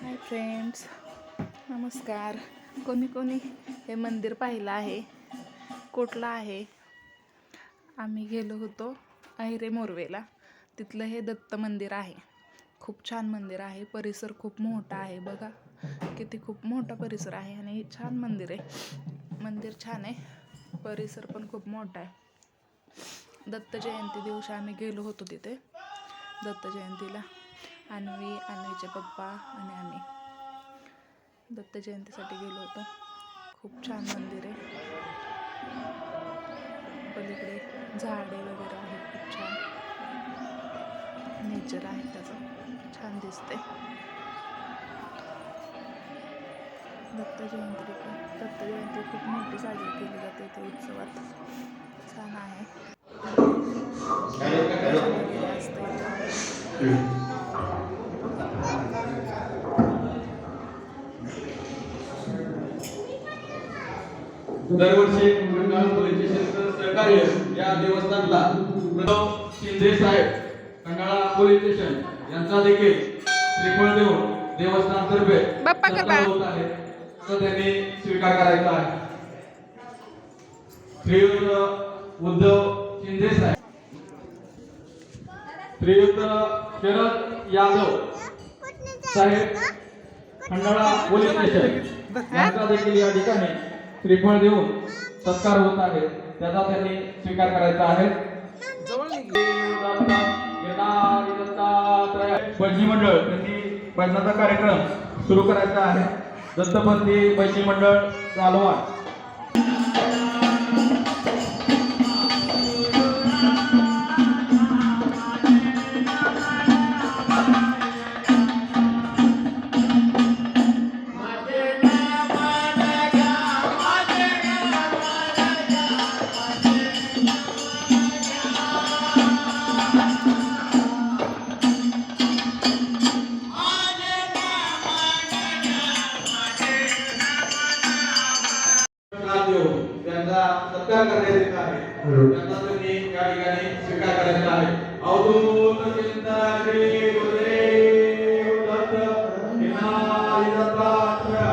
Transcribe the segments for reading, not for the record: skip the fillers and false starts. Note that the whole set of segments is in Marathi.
हाय फ्रेंड्स, नमस्कार. कोणी कोणी हे मंदिर पाहिलं आहे? कुठलं आहे? आम्ही गेलो होतो अहिरे मोरवेला. तिथलं हे दत्त मंदिर आहे. खूप छान मंदिर आहे. परिसर खूप मोठा आहे. बघा किती खूप मोठा परिसर आहे आणि छान मंदिर आहे. मंदिर छान आहे, परिसर पण खूप मोठा आहे. दत्त जयंती दिवशी आम्ही गेलो होतो तिथे दत्त जयंतीला. अन्वीचे पप्पा आणि आम्ही दत्त जयंतीसाठी गेलो होतो. खूप छान मंदिर आहे. पलीकडे झाडे वगैरे आहेत. खूप छान नेचर आहे, त्याचं छान दिसते. दत्त जयंती खूप मोठी साजरी केली जाते ते उत्सवात. छान आहे. वगैरे असते इथे. दरवर्षी खंडाळा पोलीस स्टेशनचं सहकार्य या देवस्थानला प्रथम शिंदे साहेब खंडाळा पोलीस स्टेशन यांचा देखील श्रीफळ देऊन देवस्थानतर्फे सत्कार होत आहे, तर त्यांनी स्वीकार करायचा आहे. श्रीयुत उद्धव शिंदे साहेब, श्रीयुत शरद यादव साहेब खंडाळा पोलीस स्टेशन यांचा देखील या ठिकाणी श्रीफळ देऊन सत्कार होत आहे, त्याचा त्यांनी स्वीकार करायचा आहे. भजनी मंडळ त्यांनी भजनाचा कार्यक्रम सुरू करायचा आहे. दत्तपंथी भजनी मंडळ चालवा. त्यांचा सत्कार करण्यात येत आहे. त्यांचा त्यांनी या ठिकाणी स्वीकार करायचा आहे. अवधूत चिंतन श्री गुरुदेव दत्त विनायक दत्तात्रय.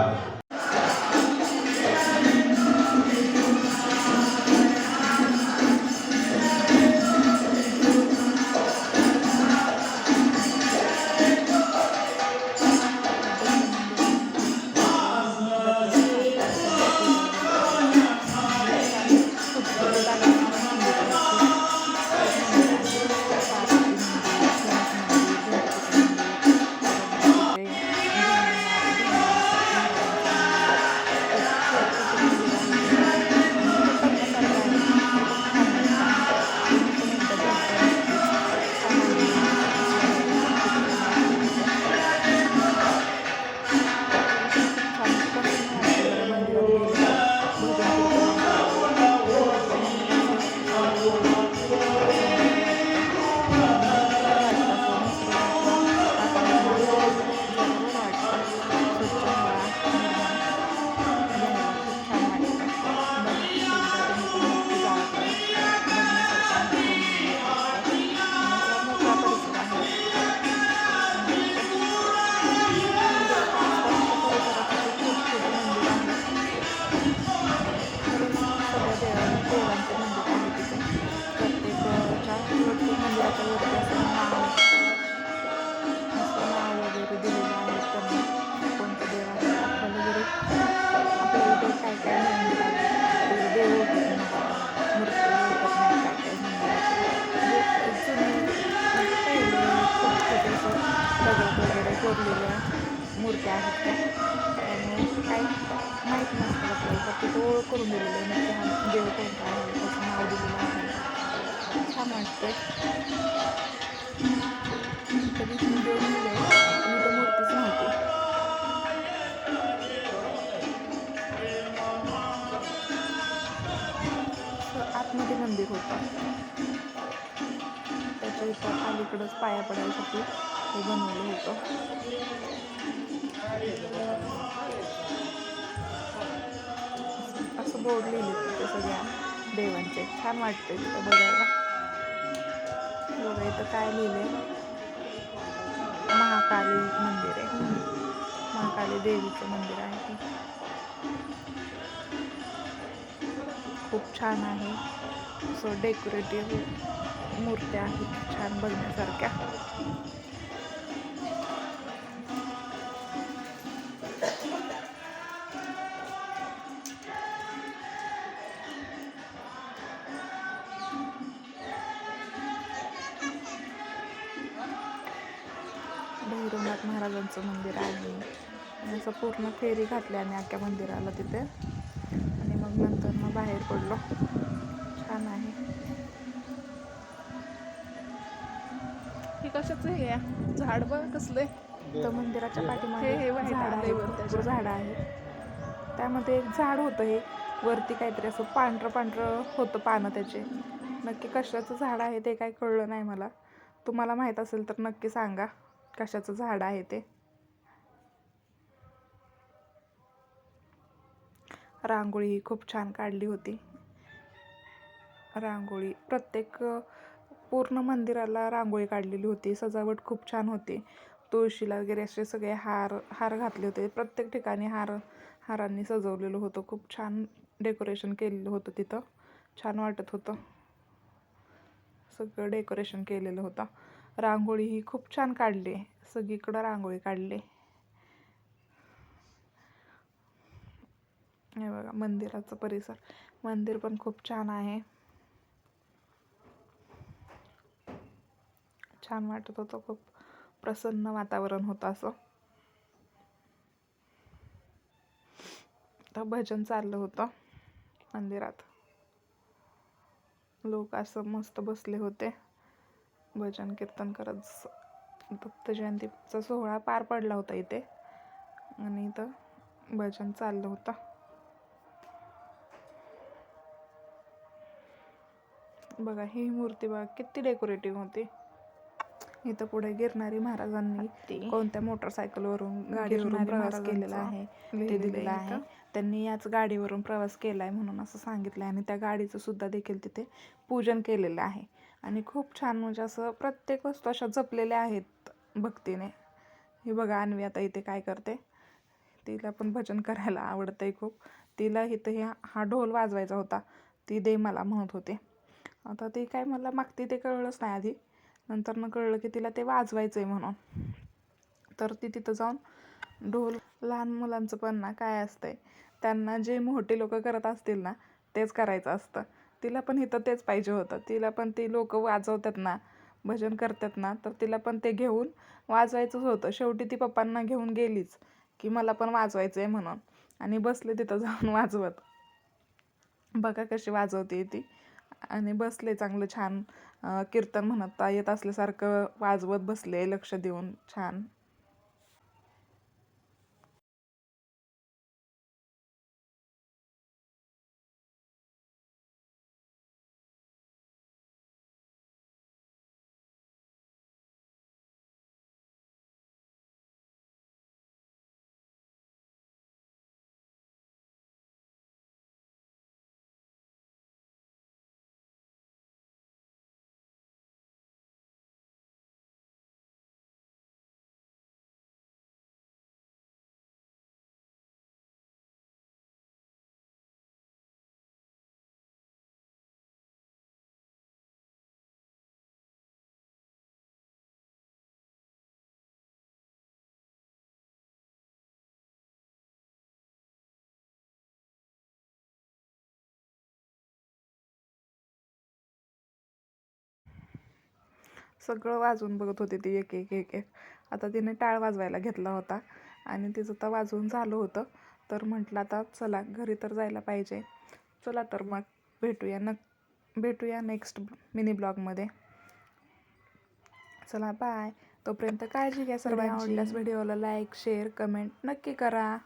मूर्त्या आहेत त्यामुळे काही माहीत नसतं आपल्याला, फक्त तो ओळख करून दिलेलं आहे. नक्की हा देव कोणता आहे, त्याचं नाव दिलेलं आहे. छान वाटतंय. कधी देव लिहिलं आहे आणि तो मूर्तीच नव्हती. आतमध्ये मंदिर होतं, त्याच्या इथं अलीकडंच पाया पडायसाठी हे बनवलं होतं. असं बोर्ड लिहिले तिथे सगळ्या देवांचे. छान वाटते तिथं बघायला. बघा इथं काय लिहिले, महाकाली मंदिर आहे. महाकाली देवीचं मंदिर आहे हे. खूप छान आहे. असं डेकोरेटिव्ह मूर्त्या आहेत छान बघण्यासारख्या. भैरवनाथ महाराजांचं मंदिर आहे आणि असं पूर्ण फेरी घातली आणि अख्ख्या मंदिराला तिथे आणि मग नंतर मग बाहेर पडलो. छान आहे. हे कशाचं हे आहे? झाड बघ कसले. तर मंदिराच्या पाठीमागे हे झाड आहे, भरपूर झाडं आहेत. त्यामध्ये एक झाड होतं, हे वरती काहीतरी असं पांढरं पांढरं होतं पानं त्याचे. नक्की कशाचं झाड आहे ते काही कळलं नाही मला. तुम्हाला माहीत असेल तर नक्की सांगा कशाचं झाड आहे ते. रांगोळी ही खूप छान काढली होती. रांगोळी प्रत्येक पूर्ण मंदिराला रांगोळी काढलेली होती. सजावट खूप छान होती. तुळशीला वगैरे असे सगळे हार घातले होते. प्रत्येक ठिकाणी हारांनी सजवलेलं होतं. खूप छान डेकोरेशन केलेलं होतं तिथं. छान वाटत होतं. सगळं डेकोरेशन केलेलं होतं. रांगोळी ही खूप छान काढली. सगळीकडं रांगोळी काढली. हे बघा मंदिराचं परिसर. मंदिर पण खूप छान आहे. छान वाटत होतं. खूप प्रसन्न वातावरण होतं असं. तर भजन चाललं होतं मंदिरात. लोक असं मस्त बसले होते भजन कीर्तन करत. दत्त जयंतीचा सोहळा पार पडला होता इथे आणि इथं भजन चाललं होतं. बघा ही मूर्ती बघा किती डेकोरेटिव्ह होती. इथं पुढे गिरणारी महाराजांनी कोणत्या मोटरसायकलवरून गाडीवरून प्रवास केलेला आहे ते दिलेलं आहे. त्यांनी याच गाडीवरून प्रवास केला आहे म्हणून असं सांगितलं आहे आणि त्या गाडीचं सुद्धा देखील तिथे पूजन केलेलं आहे. आणि खूप छान म्हणजे असं प्रत्येक वस्तू अशा जपलेल्या आहेत भक्तीने. हे बघा अन्वी आता इथे काय करते. तिला पण भजन करायला आवडतंय खूप. तिला इथं हा ढोल वाजवायचा होता. ती दे मला म्हणत होते. आता ती काय मला मागती ते कळलंच नाही आधी. नंतर मग कळलं की तिला ते वाजवायचं आहे म्हणून. तर ती तिथं जाऊन ढोल. लहान मुलांचं पण ना काय असतंय, त्यांना जे मोठे लोक करत असतील ना तेच करायचं असतं. तिला पण इथं तेच पाहिजे होतं. तिला पण ती लोक वाजवतात ना, भजन करतात ना, तर तिला पण ते घेऊन वाजवायचंच होतं. शेवटी ती पप्पांना घेऊन गेलीच की मला पण वाजवायचं आहे म्हणून आणि बसले तिथं जाऊन वाजवत. बघा कशी वाजवते ती आणि बसले चांगलं छान कीर्तन म्हणता येत असल्यासारखं वाजवत बसले लक्ष देऊन छान. सगळं वाजवून बघत होती ती एक एक एक एक. आता तिने टाळ वाजवायला घेतला होता आणि तिचं तर वाजवून झालं होतं. तर म्हटलं आता चला घरी तर जायला पाहिजे. चला तर मग भेटूया नेक्स्ट मिनी ब्लॉगमध्ये. चला बाय. तोपर्यंत काळजी घ्या सर्वांची. आवडल्यास व्हिडिओला लाईक शेअर कमेंट नक्की करा.